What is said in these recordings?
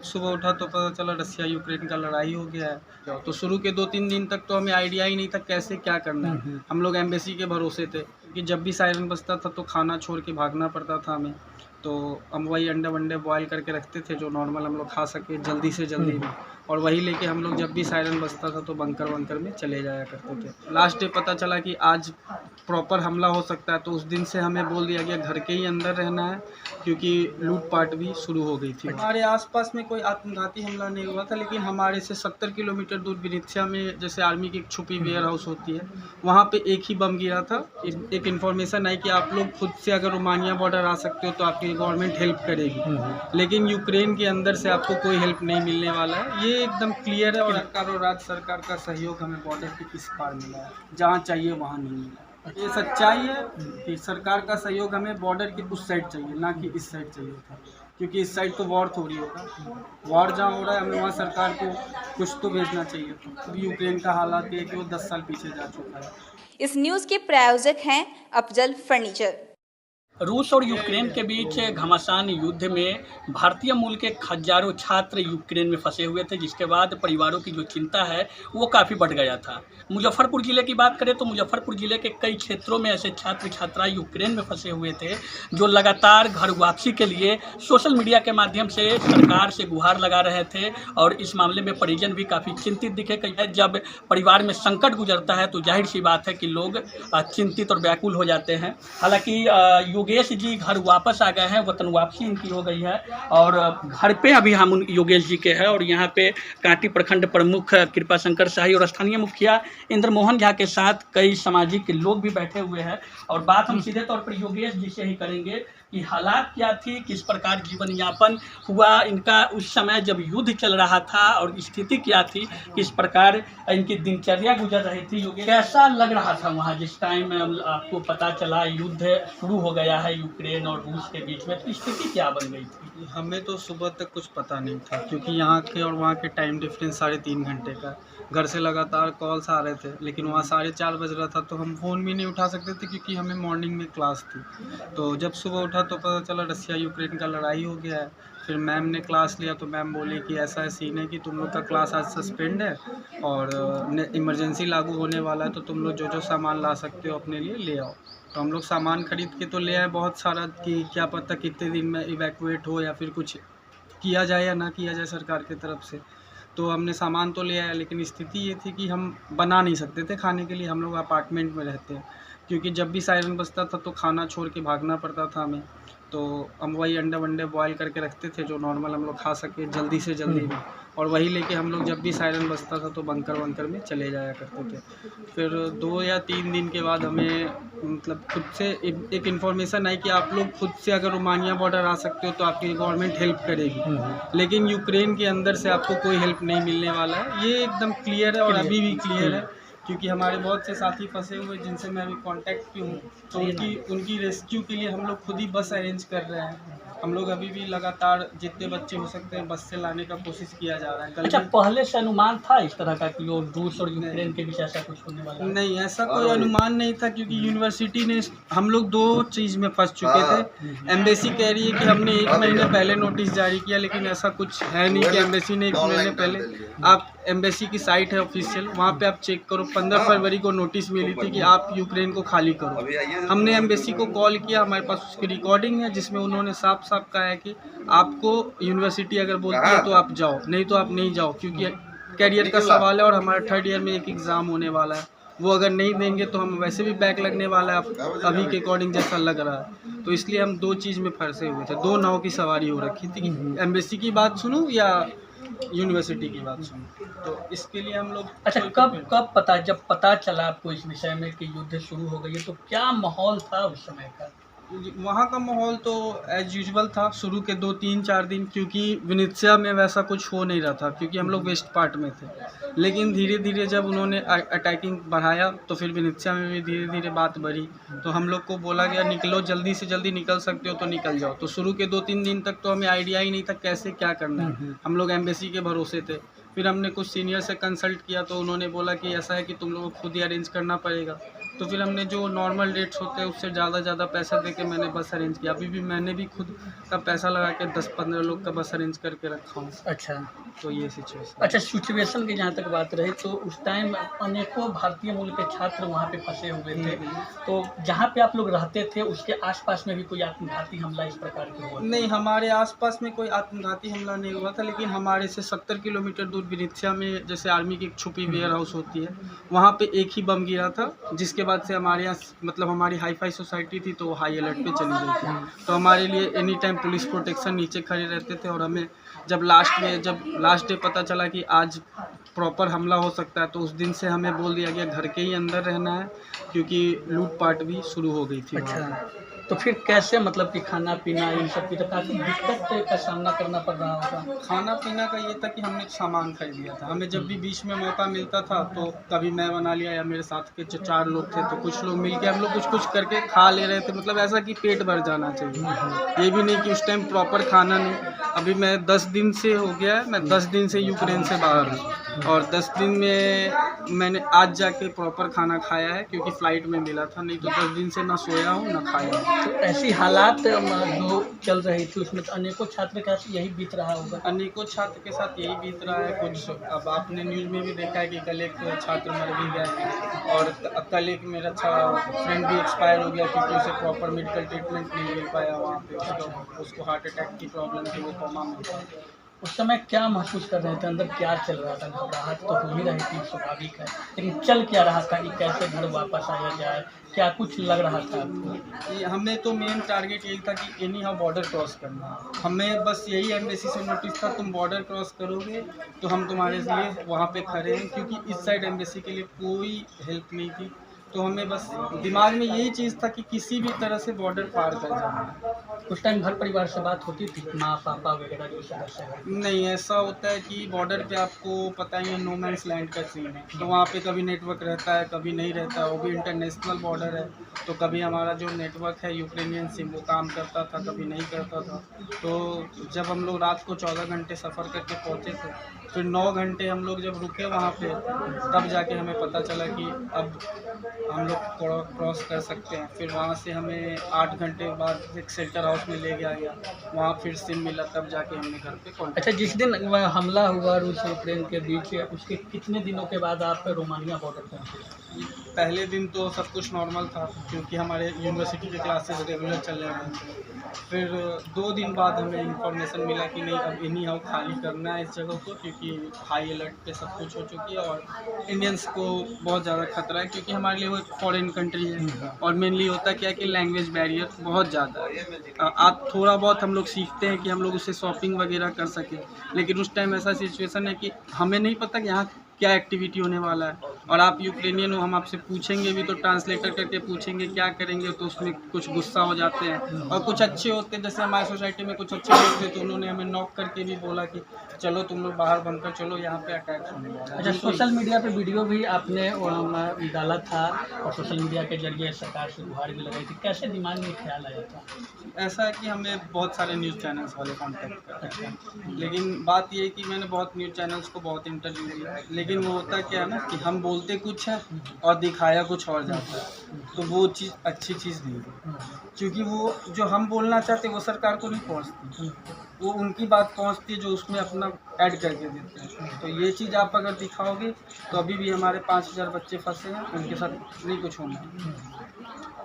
सुबह उठा तो पता चला रसिया यूक्रेन का लड़ाई हो गया है। तो शुरू के 2-3 दिन तक तो हमें आइडिया ही नहीं था कैसे क्या करना है। हम लोग एम्बेसी के भरोसे थे कि जब भी सायरन बजता था तो खाना छोड़ के भागना पड़ता था हमें। तो हम वही अंडे वंडे बॉयल करके रखते थे जो नॉर्मल हम लोग खा सके जल्दी से जल्दी में, और वही लेके हम लोग जब भी सायरन बजता था तो बंकर वंकर में चले जाया करते थे। लास्ट डे पता चला कि आज प्रॉपर हमला हो सकता है, तो उस दिन से हमें बोल दिया गया घर के ही अंदर रहना है, क्योंकि लूटपाट भी शुरू हो गई थी। हमारे आसपास में कोई आत्मघाती हमला नहीं हुआ था, लेकिन हमारे से 70 किलोमीटर दूर विनित्सिया में जैसे आर्मी की एक छुपी वेयर हाउस होती है, वहाँ पे एक ही बम गिरा था। एक इन्फॉर्मेशन आई कि आप लोग खुद से अगर रोमानिया बॉर्डर आ सकते हो तो आपकी गवर्नमेंट हेल्प करेगी, लेकिन यूक्रेन के अंदर से आपको कोई हेल्प नहीं मिलने वाला है। ये एकदम क्लियर है, और सरकार और राज्य सरकार का सहयोग हमें बॉर्डर के इस पार मिला है, जहाँ चाहिए वहाँ नहीं मिला। ये सच्चाई है कि सरकार का सहयोग हमें बॉर्डर के उस साइड चाहिए, ना कि इस साइड चाहिए था, क्योंकि इस साइड तो वॉर थोड़ी होगा। वॉर जहाँ हो रहा है हमें वहाँ सरकार को कुछ तो भेजना चाहिए था। अभी यूक्रेन का हालात ये है कि वो 10 साल पीछे जा चुका है। इस न्यूज़ के प्रायोजक हैं अफजल फर्नीचर। रूस और यूक्रेन के बीच घमासान युद्ध में भारतीय मूल के हजारों छात्र यूक्रेन में फंसे हुए थे, जिसके बाद परिवारों की जो चिंता है वो काफ़ी बढ़ गया था। मुजफ्फरपुर ज़िले की बात करें तो मुजफ्फरपुर ज़िले के कई क्षेत्रों में ऐसे छात्र छात्राएं यूक्रेन में फंसे हुए थे, जो लगातार घर वापसी के लिए सोशल मीडिया के माध्यम से सरकार से गुहार लगा रहे थे, और इस मामले में परिजन भी काफ़ी चिंतित दिखे। जब परिवार में संकट गुजरता है तो जाहिर सी बात है कि लोग चिंतित और व्याकुल हो जाते हैं। हालांकि योगेश जी घर वापस आ गए हैं, वतन वापसी इनकी हो गई है, और घर पे अभी हम योगेश जी के हैं, और यहाँ पे कांटी प्रखंड प्रमुख कृपा शंकर शाही और स्थानीय मुखिया इंद्रमोहन झा के साथ कई सामाजिक लोग भी बैठे हुए हैं। और बात हम सीधे तौर पर योगेश जी से ही करेंगे कि हालात क्या थी, किस प्रकार जीवन यापन हुआ इनका उस समय जब युद्ध चल रहा था, और स्थिति क्या थी, किस प्रकार इनकी दिनचर्या गुजर रही थी। योगेश, कैसा लग रहा था वहाँ जिस टाइम आपको पता चला युद्ध शुरू हो गया है यूक्रेन और रूस के बीच में, तो स्थिति क्या बन गई थी? हमें तो सुबह तक कुछ पता नहीं था, क्योंकि यहाँ के और वहाँ के टाइम डिफरेंस 3.5 घंटे का। घर से लगातार कॉल्स आ रहे थे, लेकिन वहाँ 4:30 बज रहा था, तो हम फ़ोन भी नहीं उठा सकते थे, क्योंकि हमें मॉर्निंग में क्लास थी। तो जब सुबह उठा तो पता चला रसिया यूक्रेन का लड़ाई हो गया है। फिर मैम ने क्लास लिया तो मैम बोली कि ऐसा सीन है कि तुम लोग का क्लास आज सस्पेंड है, और इमरजेंसी लागू होने वाला है, तो तुम लोग जो जो सामान ला सकते हो अपने लिए ले आओ। तो हम लोग सामान खरीद के तो ले आए बहुत सारा, कि क्या पता कितने दिन में इवैक्यूएट हो या फिर कुछ किया जाए या ना किया जाए सरकार की तरफ से। तो हमने सामान तो ले आया, लेकिन स्थिति ये थी कि हम बना नहीं सकते थे खाने के लिए। हम लोग अपार्टमेंट में रहते हैं, क्योंकि जब भी सायरन बजता था तो खाना छोड़ के भागना पड़ता था हमें। तो हम वही अंडे वंडे बॉयल करके रखते थे जो नॉर्मल हम लोग खा सके जल्दी से जल्दी में, और वही लेके हम लोग जब भी सायरन बजता था तो बंकर वंकर में चले जाया करते थे। फिर 2 या 3 दिन के बाद हमें मतलब खुद से एक इन्फॉर्मेशन आई कि आप लोग खुद से अगर रोमानिया बॉर्डर आ सकते हो तो आपकी गवर्नमेंट हेल्प करेगी, लेकिन यूक्रेन के अंदर से आपको कोई हेल्प नहीं मिलने वाला है। ये एकदम क्लियर है, और अभी भी क्लियर है, क्योंकि हमारे बहुत से साथी फंसे हुए जिनसे मैं अभी कांटेक्ट भी हूँ, तो उनकी रेस्क्यू के लिए हम लोग खुद ही बस अरेंज कर रहे हैं। हम लोग अभी भी लगातार जितने बच्चे हो सकते हैं बस से लाने का कोशिश किया जा रहा है। अच्छा, पहले से अनुमान था इस तरह का कि रूस और यूक्रेन के बीच ऐसा कुछ होने वाला? नहीं, ऐसा कोई अनुमान नहीं था, क्योंकि यूनिवर्सिटी ने हम लोग 2 चीज़ में फंस चुके थे। एम्बेसी कह रही है कि हमने 1 महीने पहले नोटिस जारी किया, लेकिन ऐसा कुछ है नहीं कि एम्बेसी ने 1 महीने पहले। आप एम्बेसी की साइट है ऑफिशियल, वहाँ पे आप चेक करो, 15 फरवरी को नोटिस मिली थी कि आप यूक्रेन को खाली करो। हमने एम्बेसी को कॉल किया, हमारे पास उसकी रिकॉर्डिंग है, जिसमें उन्होंने साफ साफ कहा है कि आपको यूनिवर्सिटी अगर बोलती है तो आप जाओ, नहीं तो आप नहीं जाओ, क्योंकि कैरियर का सवाल है, और हमारा 3rd ईयर में एक एग्ज़ाम होने वाला है। वो अगर नहीं देंगे तो हम वैसे भी बैक लगने वाला है अभी के अकॉर्डिंग जैसा लग रहा है। तो इसलिए हम 2 चीज़ में फंसे हुए थे, 2 नाव की सवारी हो रखी थी कि एम्बेसी की बात सुनूं या यूनिवर्सिटी की बात सुनूं। तो इसके लिए हम लोग। अच्छा, कब पता, जब पता चला आपको इस विषय में कि युद्ध शुरू हो गई है, तो क्या माहौल था उस समय का? वहाँ का माहौल तो एज यूजुअल था शुरू के 2-3-4 दिन, क्योंकि विनित्सिया में वैसा कुछ हो नहीं रहा था, क्योंकि हम लोग वेस्ट पार्ट में थे। लेकिन धीरे धीरे जब उन्होंने अटैकिंग बढ़ाया तो फिर विनित्सिया में भी धीरे धीरे बात बढ़ी, तो हम लोग को बोला गया निकलो, जल्दी से जल्दी निकल सकते हो तो निकल जाओ। तो शुरू के 2-3 दिन तक तो हमें आइडिया ही नहीं था कैसे क्या करना है। हम लोग एम्बेसी के भरोसे थे। फिर हमने कुछ सीनियर से कंसल्ट किया, तो उन्होंने बोला कि ऐसा है कि तुम लोगों को खुद ही अरेंज करना पड़ेगा। तो फिर हमने जो नॉर्मल रेट्स होते हैं उससे ज़्यादा पैसा दे के मैंने बस अरेंज किया। अभी भी मैंने भी खुद का पैसा लगा के 10-15 लोग का बस अरेंज करके रखा हूँ। अच्छा। तो ये सिचुएशन। अच्छा, सिचुएशन की जहाँ तक बात रही तो उस टाइम अनेकों भारतीय मूल के छात्र वहाँ पे फंसे हुए थे, तो जहाँ पे आप लोग रहते थे उसके आसपास में भी कोई आत्मघाती हमला इस प्रकार के हुआ? नहीं, हमारे आसपास में कोई आत्मघाती हमला नहीं हुआ था, लेकिन हमारे से 70 किलोमीटर दूर विनित्या में जैसे आर्मी की एक छुपी वेयर हाउस होती है, वहाँ पे एक ही बम गिरा था, जिसके बाद से हमारे यहाँ मतलब हमारी हाई फाई सोसाइटी थी तो वो हाई अलर्ट पे चली गई थी। तो हमारे लिए एनी टाइम पुलिस प्रोटेक्शन नीचे खड़े रहते थे, और हमें जब लास्ट डे पता चला कि आज प्रॉपर हमला हो सकता है, तो उस दिन से हमें बोल दिया गया घर के ही अंदर रहना है, क्योंकि लूटपाट भी शुरू हो गई थी। अच्छा, तो फिर कैसे मतलब कि खाना पीना इन सब की तो काफ़ी दिक्कत का सामना करना पड़ रहा होगा? खाना पीना का ये था कि हमने सामान खरीद लिया था। हमें जब भी बीच में मौका मिलता था तो कभी मैं बना लिया या मेरे साथ के जो 4 लोग थे तो कुछ लोग मिल के हम लोग कुछ करके खा ले रहे थे। मतलब ऐसा कि पेट भर जाना चाहिए, ये भी नहीं कि उस टाइम प्रॉपर खाना नहीं। अभी मैं 10 दिन से हो गया है, मैं 10 दिन से यूक्रेन से बाहर हूँ, और 10 दिन में मैंने आज जाके प्रॉपर खाना खाया है, क्योंकि फ़्लाइट में मिला था, नहीं तो 10 दिन से ना सोया हूँ ना खाया हूँ। तो ऐसी हालात जो चल रही थी उसमें तो अनेकों छात्र का यही बीत रहा होगा? अनेकों छात्र के साथ यही बीत रहा है। कुछ अब आपने न्यूज़ में भी देखा है कि कल एक छात्र मर भी गया है, और कल एक मेरा फ्रेंड भी एक्सपायर हो गया, क्योंकि उसे प्रॉपर मेडिकल ट्रीटमेंट नहीं मिल पाया वहाँ पे। उसको हार्ट अटैक की प्रॉब्लम थी, वो कोमा में था। उस समय क्या महसूस कर रहे थे, अंदर क्या चल रहा था? घबराहट तो हो ही रही थी, स्वाभाविक है, लेकिन चल क्या रहा था कि कैसे घर वापस आया जाए, क्या कुछ लग रहा था आपको? हमें तो मेन टारगेट यही था कि एनी हाउ बॉर्डर क्रॉस करना। हमें बस यही एम्बेसी से नोटिस था, तुम बॉर्डर क्रॉस करोगे तो हम तुम्हारे लिए वहाँ पे खड़े हैं, क्योंकि इस साइड एम्बेसी के लिए कोई हेल्प नहीं थी। तो हमें बस दिमाग में यही चीज़ था कि किसी भी तरह से बॉर्डर पार कर जाना है। उस टाइम घर परिवार से बात होती थी, माँ पापा वगैरह जो सदस्य हैं? नहीं, ऐसा होता है कि बॉर्डर पे आपको पता ही है, नो मैंस लैंड का सीन है। तो वहाँ पे कभी नेटवर्क रहता है, कभी नहीं रहता है। वो भी इंटरनेशनल बॉर्डर है, तो कभी हमारा जो नेटवर्क है यूक्रेनियन सिम वो काम करता था, कभी नहीं करता था। तो जब हम लोग रात को 14 घंटे सफ़र करके पहुँचे थे, फिर 9 घंटे हम लोग जब रुके वहाँ पे, तब जाके हमें पता चला कि अब हम लोग क्रॉस कर सकते हैं। फिर वहाँ से हमें 8 घंटे बाद एक शेल्टर हाउस में ले गया, वहाँ फिर सिम मिला, तब जाके हमने घर पे कॉल। अच्छा, जिस दिन हमला हुआ रूस और यूक्रेन के बीच, उसके कितने दिनों के बाद आप रोमानिया बॉर्डर पहुँचे? पहले दिन तो सब कुछ नॉर्मल था, क्योंकि हमारे यूनिवर्सिटी के क्लासेस रेगुलर चल रहे थे। फिर 2 दिन बाद हमें इंफॉर्मेशन मिला कि नहीं, अब एनी हाउ खाली करना है इस जगह को, क्योंकि हाई अलर्ट पे सब कुछ हो चुकी है और इंडियंस को बहुत ज़्यादा खतरा है, क्योंकि हमारे लिए वो एक फॉरेन कंट्री है। और मेनली होता क्या है कि लैंग्वेज बैरियर बहुत ज़्यादा है। आप थोड़ा बहुत हम लोग सीखते हैं कि हम लोग उससे शॉपिंग वगैरह कर सकें, लेकिन उस टाइम ऐसा सिचुएशन है कि हमें नहीं पता कि यहाँ क्या एक्टिविटी होने वाला है। और आप यूक्रेनियन हो, हम आपसे पूछेंगे भी तो ट्रांसलेटर करके पूछेंगे क्या करेंगे, तो उसमें कुछ गुस्सा हो जाते हैं। और कुछ अच्छे होते हैं, जैसे हमारी सोसाइटी में कुछ अच्छे लोग थे, तो उन्होंने हमें नॉक करके भी बोला कि चलो तुम लोग बाहर बनकर चलो, यहाँ पे अटैक होने वाला है। अच्छा, सोशल मीडिया पे वीडियो भी आपने डाला था और सोशल मीडिया के जरिए सरकार से गुहार भी लगाई थी, कैसे दिमाग में ख्याल आया था? ऐसा है कि हमें बहुत सारे न्यूज़ चैनल्स वाले कॉन्टेक्ट करते हैं, लेकिन बात ये है कि मैंने बहुत न्यूज़ चैनल्स को बहुत इंटरव्यू दिया, लेकिन वो होता क्या है ना कि हम बोलते कुछ है और दिखाया कुछ और जाता है, तो वो चीज़ अच्छी चीज़ नहीं है, क्योंकि वो जो हम बोलना चाहते वो सरकार को नहीं पहुंचती, वो उनकी बात पहुंचती है जो उसमें अपना ऐड करके देते हैं। तो ये चीज़ आप अगर दिखाओगे तो अभी भी हमारे 5000 बच्चे फंसे हैं, उनके साथ नहीं कुछ होना।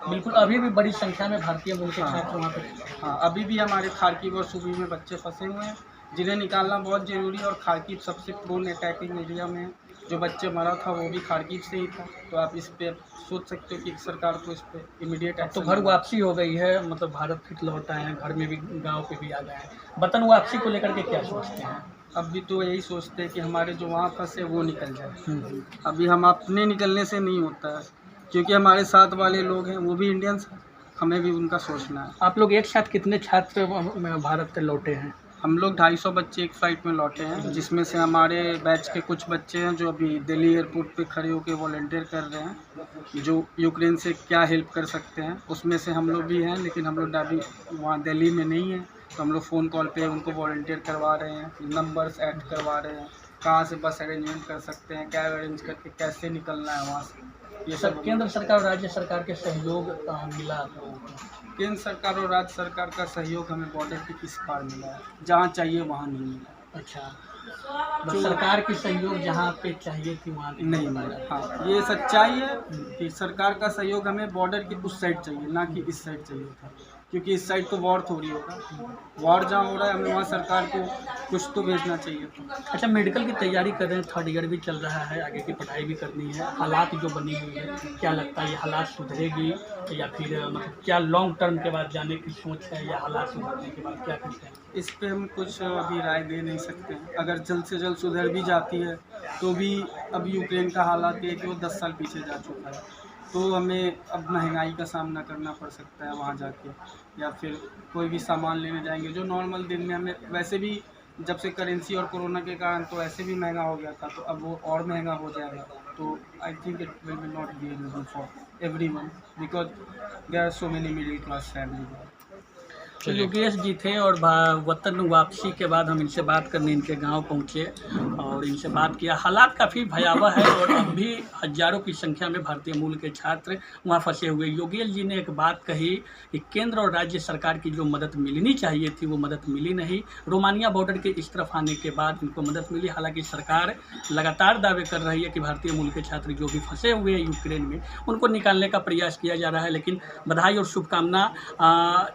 बिल्कुल, अभी भी बड़ी संख्या में भारतीय मूल के छात्र वहाँ पे। हाँ, अभी भी हमारे खार्किव और सूबी में बच्चे फंसे हुए हैं, जिन्हें निकालना बहुत ज़रूरी है। और खार्किव सबसे प्रोन अटैकिंग एरिया में है, जो बच्चे मरा था वो भी खार्किव से ही था। तो आप इस पे सोच सकते हो कि सरकार को इस पे इमीडिएट तो घर वापसी हो गई है, मतलब भारत फिर लौट आए हैं, घर में भी गांव पे भी आ गए हैं। वतन वापसी को लेकर के क्या सोचते हैं? अभी तो यही सोचते हैं कि हमारे जो वहाँ फंसे वो निकल जाए। अभी हम अपने निकलने से नहीं होता है, क्योंकि हमारे साथ वाले लोग हैं वो भी इंडियंस हैं, हमें भी उनका सोचना है। आप लोग एक साथ कितने छात्र भारत से लौटे हैं? हम लोग 250 बच्चे एक फ़्लाइट में लौटे हैं, जिसमें से हमारे बैच के कुछ बच्चे हैं जो अभी दिल्ली एयरपोर्ट पे खड़े होकर वॉलंटियर कर रहे हैं, जो यूक्रेन से क्या हेल्प कर सकते हैं। उसमें से हम लोग भी हैं, लेकिन हम लोग अभी वहाँ दिल्ली में नहीं हैं, तो हम लोग फ़ोन कॉल पे उनको वॉलंटियर करवा रहे हैं, नंबर्स ऐड करवा रहे हैं, कहाँ से बस अरेंजमेंट कर सकते हैं, कैब अरेंज करके कैसे निकलना है वहाँ से। ये सब सब केंद्र सरकार और राज्य सरकार के सहयोग मिला आप लोगों को? केंद्र सरकार और राज्य सरकार का सहयोग हमें बॉर्डर के इस पार मिला है, जहाँ चाहिए वहाँ नहीं मिला। अच्छा, बस सरकार की सहयोग जहाँ पे चाहिए थी वहाँ नहीं मिला। हाँ, ये सच्चाई है कि सरकार का सहयोग हमें बॉर्डर के उस साइड चाहिए, ना कि इस साइड चाहिए था, क्योंकि इस साइड तो वॉर थोड़ी होगा। वॉर जहाँ हो रहा है हमें वहाँ सरकार को कुछ तो भेजना चाहिए था। अच्छा, मेडिकल की तैयारी कर रहे हैं, थर्ड ईयर भी चल रहा है, आगे की पढ़ाई भी करनी है, हालात जो बनी हुई है, क्या लगता है ये हालात सुधरेगी या फिर मतलब क्या लॉन्ग टर्म के बाद जाने की सोच है या हालात सुधरने के बाद क्या कहते हैं? इस पे हम कुछ अभी राय दे नहीं सकते हैं। अगर जल्द से जल्द सुधर भी जाती है तो भी अब यूक्रेन का हालात ये है कि वो 10 साल पीछे जा चुका है, तो हमें अब महंगाई का सामना करना पड़ सकता है वहाँ जाके, या फिर कोई भी सामान लेने जाएंगे जो नॉर्मल दिन में हमें वैसे भी, जब से करेंसी और कोरोना के कारण तो ऐसे भी महंगा हो गया था, तो अब वो और महंगा हो जाएगा। तो I think it will not be eligible for everyone because there are so many middle class family. तो योगेश जी थे और वतन वापसी के बाद हम इनसे बात करने इनके गांव पहुंचे और इनसे बात किया। हालात काफ़ी भयावह है और अब भी हजारों की संख्या में भारतीय मूल के छात्र वहां फंसे हुए। योगेश जी ने एक बात कही कि केंद्र और राज्य सरकार की जो मदद मिलनी चाहिए थी वो मदद मिली नहीं। रोमानिया बॉर्डर के इस तरफ आने के बाद इनको मदद मिली। हालांकि सरकार लगातार दावे कर रही है कि भारतीय मूल के छात्र जो भी फंसे हुए हैं यूक्रेन में उनको निकालने का प्रयास किया जा रहा है। लेकिन बधाई और शुभकामना,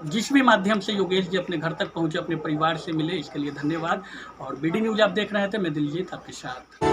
जिस भी माध्यम से योगेश जी अपने घर तक पहुंचे, अपने परिवार से मिले, इसके लिए धन्यवाद। और बीडी न्यूज़ आप देख रहे थे, मैं दिलजीत आपके साथ।